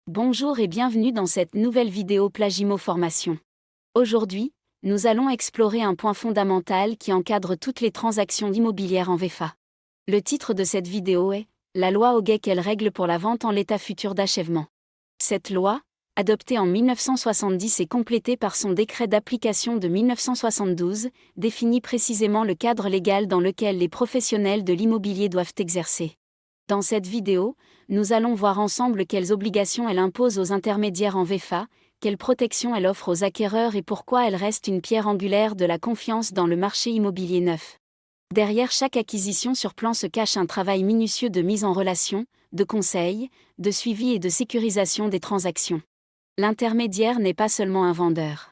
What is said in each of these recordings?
Bonjour et bienvenue dans cette nouvelle vidéo Plagimo Formation. Aujourd'hui, nous allons explorer un point fondamental qui encadre toutes les transactions immobilières en VFA. Le titre de cette vidéo est « La loi Hoguet quelle règle pour la vente en l'état futur d'achèvement ». Cette loi, adoptée en 1970 et complétée par son décret d'application de 1972, définit précisément le cadre légal dans lequel les professionnels de l'immobilier doivent exercer. Dans cette vidéo, nous allons voir ensemble quelles obligations elle impose aux intermédiaires en VFA, quelles protections elle offre aux acquéreurs et pourquoi elle reste une pierre angulaire de la confiance dans le marché immobilier neuf. Derrière chaque acquisition sur plan se cache un travail minutieux de mise en relation, de conseil, de suivi et de sécurisation des transactions. L'intermédiaire n'est pas seulement un vendeur.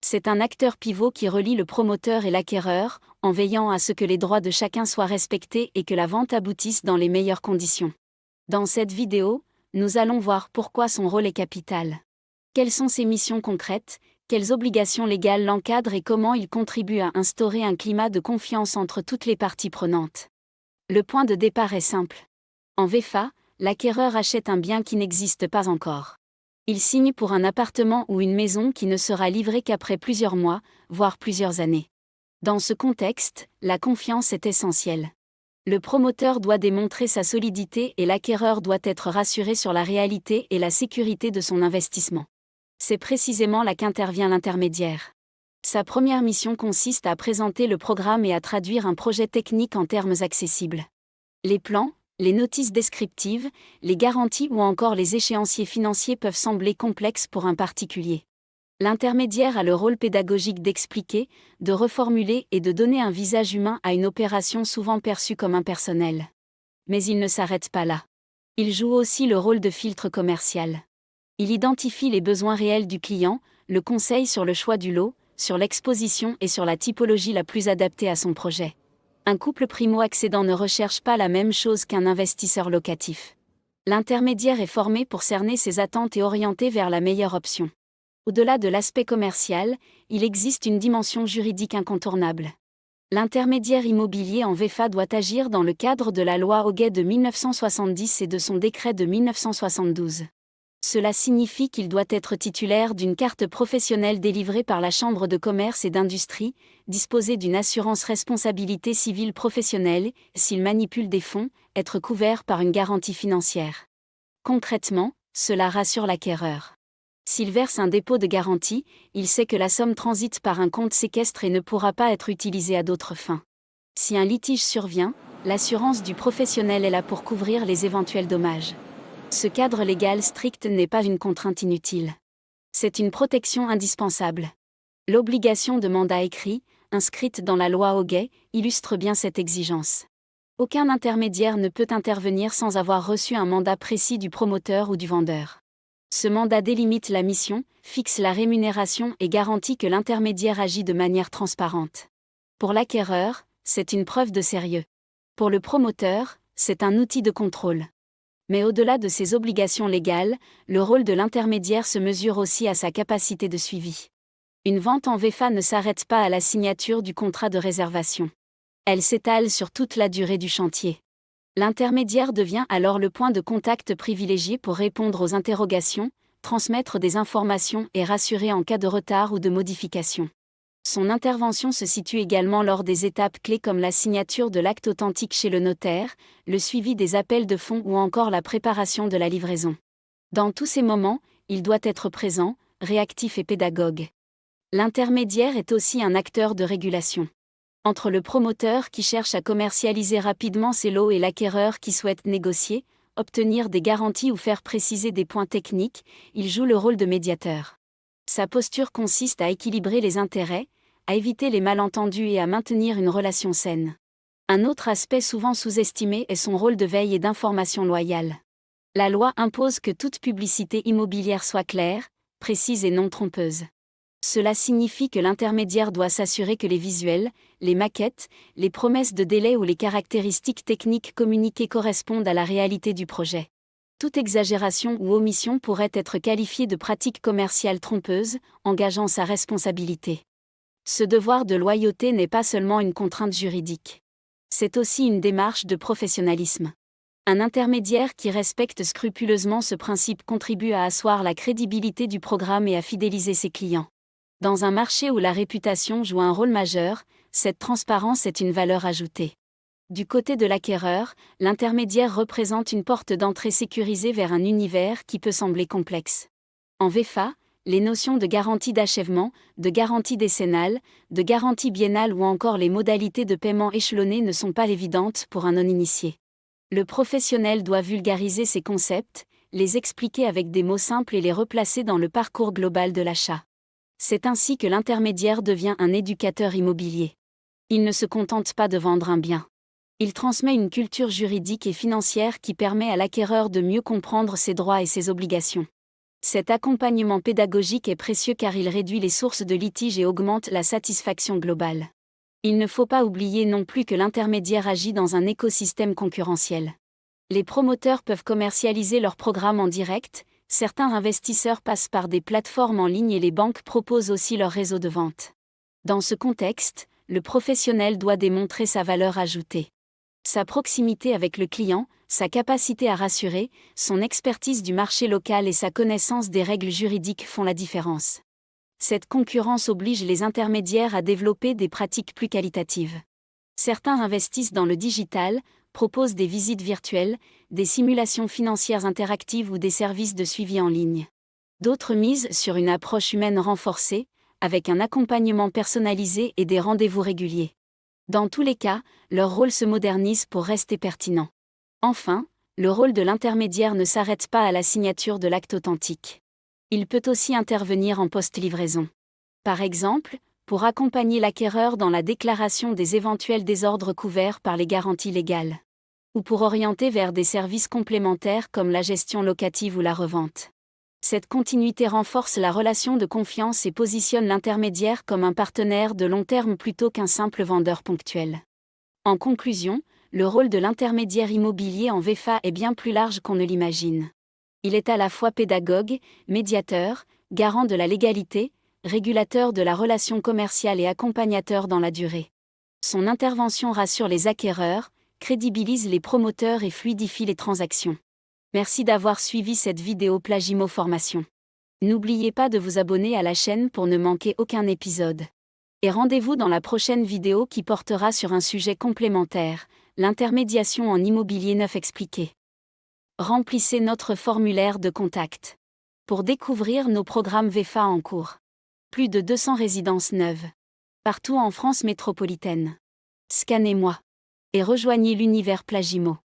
C'est un acteur pivot qui relie le promoteur et l'acquéreur, en veillant à ce que les droits de chacun soient respectés et que la vente aboutisse dans les meilleures conditions. Dans cette vidéo, nous allons voir pourquoi son rôle est capital. Quelles sont ses missions concrètes, quelles obligations légales l'encadrent et comment il contribue à instaurer un climat de confiance entre toutes les parties prenantes. Le point de départ est simple. En VFA, l'acquéreur achète un bien qui n'existe pas encore. Il signe pour un appartement ou une maison qui ne sera livré qu'après plusieurs mois, voire plusieurs années. Dans ce contexte, la confiance est essentielle. Le promoteur doit démontrer sa solidité et l'acquéreur doit être rassuré sur la réalité et la sécurité de son investissement. C'est précisément là qu'intervient l'intermédiaire. Sa première mission consiste à présenter le programme et à traduire un projet technique en termes accessibles. Les plans, les notices descriptives, les garanties ou encore les échéanciers financiers peuvent sembler complexes pour un particulier. L'intermédiaire a le rôle pédagogique d'expliquer, de reformuler et de donner un visage humain à une opération souvent perçue comme impersonnelle. Mais il ne s'arrête pas là. Il joue aussi le rôle de filtre commercial. Il identifie les besoins réels du client, le conseille sur le choix du lot, sur l'exposition et sur la typologie la plus adaptée à son projet. Un couple primo-accédant ne recherche pas la même chose qu'un investisseur locatif. L'intermédiaire est formé pour cerner ses attentes et orienter vers la meilleure option. Au-delà de l'aspect commercial, il existe une dimension juridique incontournable. L'intermédiaire immobilier en VFA doit agir dans le cadre de la loi Hoguet de 1970 et de son décret de 1972. Cela signifie qu'il doit être titulaire d'une carte professionnelle délivrée par la Chambre de commerce et d'industrie, disposer d'une assurance responsabilité civile professionnelle, s'il manipule des fonds, être couvert par une garantie financière. Concrètement, cela rassure l'acquéreur. S'il verse un dépôt de garantie, il sait que la somme transite par un compte séquestre et ne pourra pas être utilisée à d'autres fins. Si un litige survient, l'assurance du professionnel est là pour couvrir les éventuels dommages. Ce cadre légal strict n'est pas une contrainte inutile. C'est une protection indispensable. L'obligation de mandat écrit, inscrite dans la loi Hoguet, illustre bien cette exigence. Aucun intermédiaire ne peut intervenir sans avoir reçu un mandat précis du promoteur ou du vendeur. Ce mandat délimite la mission, fixe la rémunération et garantit que l'intermédiaire agit de manière transparente. Pour l'acquéreur, c'est une preuve de sérieux. Pour le promoteur, c'est un outil de contrôle. Mais au-delà de ses obligations légales, le rôle de l'intermédiaire se mesure aussi à sa capacité de suivi. Une vente en VFA ne s'arrête pas à la signature du contrat de réservation. Elle s'étale sur toute la durée du chantier. L'intermédiaire devient alors le point de contact privilégié pour répondre aux interrogations, transmettre des informations et rassurer en cas de retard ou de modification. Son intervention se situe également lors des étapes clés comme la signature de l'acte authentique chez le notaire, le suivi des appels de fonds ou encore la préparation de la livraison. Dans tous ces moments, il doit être présent, réactif et pédagogue. L'intermédiaire est aussi un acteur de régulation. Entre le promoteur qui cherche à commercialiser rapidement ses lots et l'acquéreur qui souhaite négocier, obtenir des garanties ou faire préciser des points techniques, il joue le rôle de médiateur. Sa posture consiste à équilibrer les intérêts, à éviter les malentendus et à maintenir une relation saine. Un autre aspect souvent sous-estimé est son rôle de veille et d'information loyale. La loi impose que toute publicité immobilière soit claire, précise et non trompeuse. Cela signifie que l'intermédiaire doit s'assurer que les visuels, les maquettes, les promesses de délai ou les caractéristiques techniques communiquées correspondent à la réalité du projet. Toute exagération ou omission pourrait être qualifiée de pratique commerciale trompeuse, engageant sa responsabilité. Ce devoir de loyauté n'est pas seulement une contrainte juridique. C'est aussi une démarche de professionnalisme. Un intermédiaire qui respecte scrupuleusement ce principe contribue à asseoir la crédibilité du programme et à fidéliser ses clients. Dans un marché où la réputation joue un rôle majeur, cette transparence est une valeur ajoutée. Du côté de l'acquéreur, l'intermédiaire représente une porte d'entrée sécurisée vers un univers qui peut sembler complexe. En VFA, les notions de garantie d'achèvement, de garantie décennale, de garantie biennale ou encore les modalités de paiement échelonné ne sont pas évidentes pour un non-initié. Le professionnel doit vulgariser ces concepts, les expliquer avec des mots simples et les replacer dans le parcours global de l'achat. C'est ainsi que l'intermédiaire devient un éducateur immobilier. Il ne se contente pas de vendre un bien. Il transmet une culture juridique et financière qui permet à l'acquéreur de mieux comprendre ses droits et ses obligations. Cet accompagnement pédagogique est précieux car il réduit les sources de litiges et augmente la satisfaction globale. Il ne faut pas oublier non plus que l'intermédiaire agit dans un écosystème concurrentiel. Les promoteurs peuvent commercialiser leurs programmes en direct, certains investisseurs passent par des plateformes en ligne et les banques proposent aussi leur réseau de vente. Dans ce contexte, le professionnel doit démontrer sa valeur ajoutée. Sa proximité avec le client, sa capacité à rassurer, son expertise du marché local et sa connaissance des règles juridiques font la différence. Cette concurrence oblige les intermédiaires à développer des pratiques plus qualitatives. Certains investissent dans le digital, proposent des visites virtuelles, des simulations financières interactives ou des services de suivi en ligne. D'autres misent sur une approche humaine renforcée, avec un accompagnement personnalisé et des rendez-vous réguliers. Dans tous les cas, leur rôle se modernise pour rester pertinent. Enfin, le rôle de l'intermédiaire ne s'arrête pas à la signature de l'acte authentique. Il peut aussi intervenir en post-livraison. Par exemple, pour accompagner l'acquéreur dans la déclaration des éventuels désordres couverts par les garanties légales. Ou pour orienter vers des services complémentaires comme la gestion locative ou la revente. Cette continuité renforce la relation de confiance et positionne l'intermédiaire comme un partenaire de long terme plutôt qu'un simple vendeur ponctuel. En conclusion, le rôle de l'intermédiaire immobilier en VFA est bien plus large qu'on ne l'imagine. Il est à la fois pédagogue, médiateur, garant de la légalité, régulateur de la relation commerciale et accompagnateur dans la durée. Son intervention rassure les acquéreurs, crédibilise les promoteurs et fluidifie les transactions. Merci d'avoir suivi cette vidéo Plagimo Formation. N'oubliez pas de vous abonner à la chaîne pour ne manquer aucun épisode. Et rendez-vous dans la prochaine vidéo qui portera sur un sujet complémentaire, l'intermédiation en immobilier neuf expliqué. Remplissez notre formulaire de contact. Pour découvrir nos programmes VFA en cours. Plus de 200 résidences neuves. Partout en France métropolitaine. Scannez-moi. Et rejoignez l'univers Plagimo.